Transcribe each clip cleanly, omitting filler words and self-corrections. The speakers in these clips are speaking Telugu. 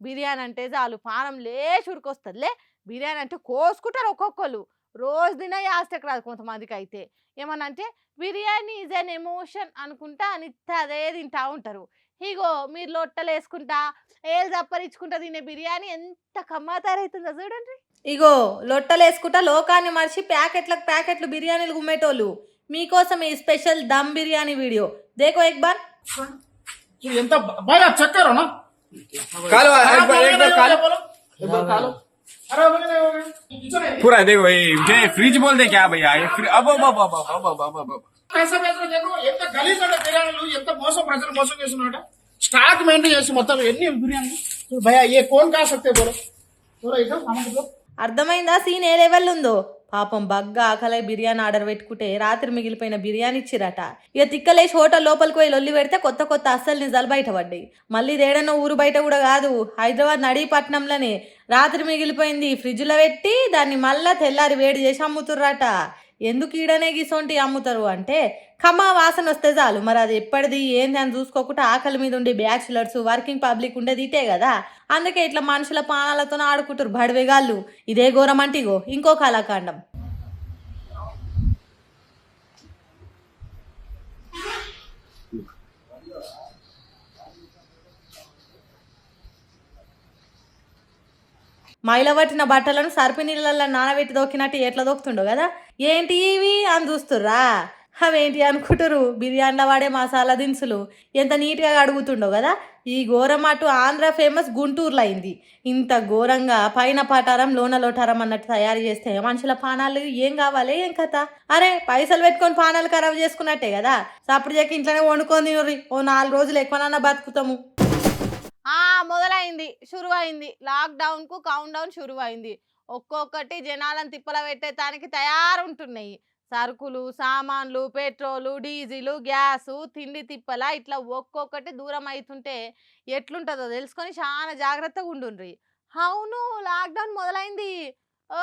బిర్యానీ అంటే చాలు పానం లేచి ఉరికొస్తుందిలే. బిర్యానీ అంటే కోసుకుంటారు ఒక్కొక్కరు. రోజు తిన యాస్టకు రాదు కొంతమందికి అయితే. ఏమన్నా అంటే బిర్యానీ ఈజ్ అన్ ఎమోషన్ అనుకుంటా నిత్య అదే తింటా ఉంటారు. ఇగో మీరు లొట్టలేసుకుంటా ఏళ్ళు చప్పరించుకుంటా తినే బిర్యానీ ఎంత కమ్మగా తయారవుతుందో చూడండి. ఇగో లొట్టలేసుకుంటా లోకాన్ని మర్చి ప్యాకెట్లకు ప్యాకెట్లు బిర్యానీలు గుమ్మేటోళ్ళు మీకోసం ఈ స్పెషల్ దమ్ బిర్యానీ వీడియో దేకో ఎక్ బార్. ఎంత బాగా చక్కెర ना कालो एक बार कालो पूरा देखो ये फ्रिज बोलते क्या भैया ये अब कैसा देखो ఎంత గలీజ్ అంటే బిర్యానీలు ఎంత మోసం ప్రజలు మోసం చేస్తున్నారట. స్టాక్ మెయింటైన్ చేసి మొత్తం ఎన్ని బిర్యానీ భయ్యా ఏ కోన్ కా సక్తే బోలో బోలో ఇదో సామాన్. అర్థమైందా సీన్ ఏ లెవెల్ ఉందో. పాపం బగ్గా ఆకలై బిర్యానీ ఆర్డర్ పెట్టుకుంటే రాత్రి మిగిలిపోయిన బిర్యానీ ఇచ్చిరట. ఇక తిక్కలేసి హోటల్ లోపలికి పోయి లొల్లి పెడితే కొత్త కొత్త అస్సలు నిజాలు బయట పడ్డాయి. మళ్ళీ ఇదేడనో ఊరు బయట కూడా కాదు, హైదరాబాద్ నడీపట్నంలోనే రాత్రి మిగిలిపోయింది ఫ్రిడ్జ్లో పెట్టి దాన్ని మళ్ళా తెల్లారి వేడి చేసి అమ్ముతుర్రట. ఎందుకు ఈడనే గిసొంటి అమ్ముతారు అంటే ఖమ్మా వాసన వస్తే చాలు. మరి అది ఎప్పటిది ఏంది అని చూసుకోకుండా ఆకలి మీద ఉండే బ్యాచులర్స్ వర్కింగ్ పబ్లిక్ ఉండేది ఇటే కదా. అందుకే ఇట్లా మనుషుల పానాలతో ఆడుకుంటారు బడివేగాళ్ళు. ఇదే ఘోరం అంటే ఇగో ఇంకో కళాకాండం. మైలవట్టిన బట్టలను సర్పి నీళ్ళల్లో నానబెట్టి దొక్కినట్టు ఎట్లా దొక్కుతుండో కదా. ఏంటి ఇవి అని చూస్తుర్రా? అవేంటి అనుకుంటారు, బిర్యానీలో వాడే మసాలా దినుసులు. ఎంత నీట్గా అడుగుతుండో కదా. ఈ ఘోరం అటు ఆంధ్ర ఫేమస్ గుంటూరులో అయింది. ఇంత ఘోరంగా పైన పటారం లోన లోటారం అన్నట్టు తయారు చేస్తే మనుషుల పానాలు ఏం కావాలి ఏం కథ. అరే పైసలు పెట్టుకొని పానాలు ఖరాబ్ చేసుకున్నట్టే కదా. సప్పుడు చేకి ఇంట్లోనే వండుకొని తినరి, ఓ 4 రోజులు ఎక్కువనన్నా బతుకుతాము. మొదలైంది, షురు అయింది. లాక్డౌన్కు కౌంట్ డౌన్ షురు అయింది. ఒక్కొక్కటి జనాలను తిప్పల పెట్టేదానికి తయారుంటున్నాయి. సరుకులు, సామాన్లు, పెట్రోలు, డీజిలు, గ్యాసు, తిండి తిప్పల ఇట్లా ఒక్కొక్కటి దూరం అవుతుంటే ఎట్లుంటుందో తెలుసుకొని చాలా జాగ్రత్తగా ఉండుండ్రి. అవును లాక్డౌన్ మొదలైంది. ఓ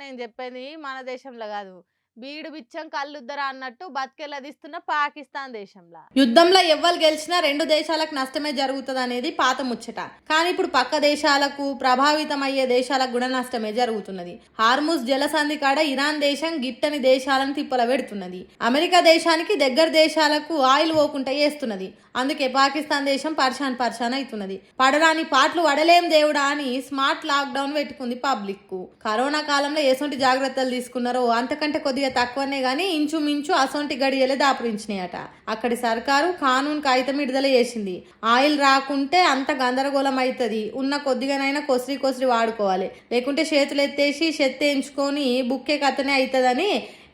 నేను చెప్పేది మన దేశంలో కాదు, బీడు బిచ్చం కళ్ళుద్దరా అన్నట్టు బతికెళ్ళదిస్తున్న పాకిస్తాన్ దేశంలో. యుద్ధంలో ఎవ్వరు గెలిచినా 2 దేశాలకు నష్టమే జరుగుతుంది అనేది పాత ముచ్చట. కానీ ఇప్పుడు పక్క దేశాలకు ప్రభావితం అయ్యే దేశాలకు కూడా నష్టమే జరుగుతున్నది. హార్ముజ్ జలసంధి కాడ ఇరాన్ దేశం గిట్టని దేశాలను తిప్పల పెడుతున్నది. అమెరికా దేశానికి దగ్గర దేశాలకు ఆయిల్ పోకుండా వేస్తున్నది. అందుకే పాకిస్తాన్ దేశం పర్షాన్ అవుతున్నది. పడరాని పాటలు వడలేం దేవుడా అని స్మార్ట్ లాక్డౌన్ పెట్టుకుంది పబ్లిక్ కు. కరోనా కాలంలో ఎసొంటి జాగ్రత్తలు తీసుకున్నారో అంతకంటే కొద్దిగా తక్కువనే గానీ ఇంచుమించు అసొంటి గడియలే దాపురించినాయట. అక్కడి సర్కారు కానూన్ కాగితం విడుదల చేసింది. ఆయిల్ రాకుంటే అంత గందరగోళం అవుతుంది, ఉన్న కొద్దిగానైనా కొసరి వాడుకోవాలి, లేకుంటే చేతులు ఎత్తేసి చెత్తేయించుకొని బుక్కే కథనే అవుతుందని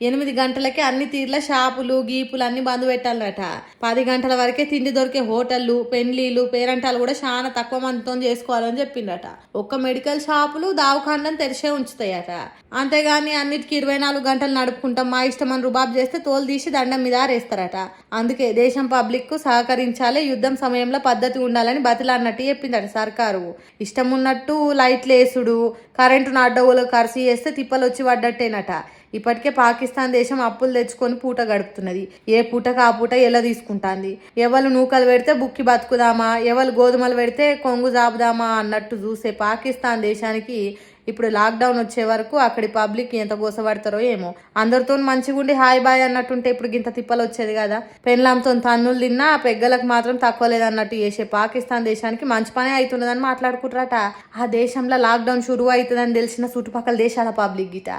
8 గంటలకే అన్ని తీర్ల షాపులు గీపులు అన్ని బంద్ పెట్టాలట. 10 గంటల వరకే తిండి దొరికే హోటళ్లు, పెండ్లీలు, పేరంటాలు కూడా చాలా తక్కువ మందితో చేసుకోవాలని చెప్పిండట. ఒక్క మెడికల్ షాపులు దావఖాండం తెరిచే ఉంచుతాయట. అంతేగాని అన్నిటికీ 24 గంటలు నడుపుకుంటాం మా ఇష్టమని రుబాబ్ చేస్తే తోలు తీసి దండం మీద ఆరేస్తారట. అందుకే దేశం పబ్లిక్ కు సహకరించాలి, యుద్ధం సమయంలో పద్ధతి ఉండాలని బతిలాన్నట్టు చెప్పిందట సర్కారు. ఇష్టం ఉన్నట్టు లైట్లు వేసుడు, కరెంటును అడ్డగోలు ఖర్చు చేస్తే తిప్పలు వచ్చి పడ్డట్టేనట. ఇప్పటికే పాకిస్తాన్ దేశం అప్పులు తెచ్చుకొని పూట గడుపుతున్నది. ఏ పూటకు ఆ పూట ఎలా తీసుకుంటాంది. ఎవరు నూకలు పెడితే బుక్కి బతుకుదామా, ఎవరు గోధుమలు పెడితే కొంగు జాపుదామా అన్నట్టు చూసే పాకిస్తాన్ దేశానికి ఇప్పుడు లాక్డౌన్ వచ్చే వరకు అక్కడి పబ్లిక్ ఎంత గోసపడతారో ఏమో. అందరితో మంచిగుండి హాయ్ బాయ్ అన్నట్టుంటే ఇప్పుడు గింత తిప్పలు వచ్చేది కదా. పెన్లాంతో తన్నులు తిన్నా పెగ్గలకు మాత్రం తక్కువ లేదన్నట్టు చేసే పాకిస్తాన్ దేశానికి మంచి పనే అవుతున్నదని మాట్లాడుకుంటారట. ఆ దేశంలో లాక్డౌన్ షురువు అవుతుందని తెలిసిన చుట్టుపక్కల దేశాల పబ్లిక్ గిట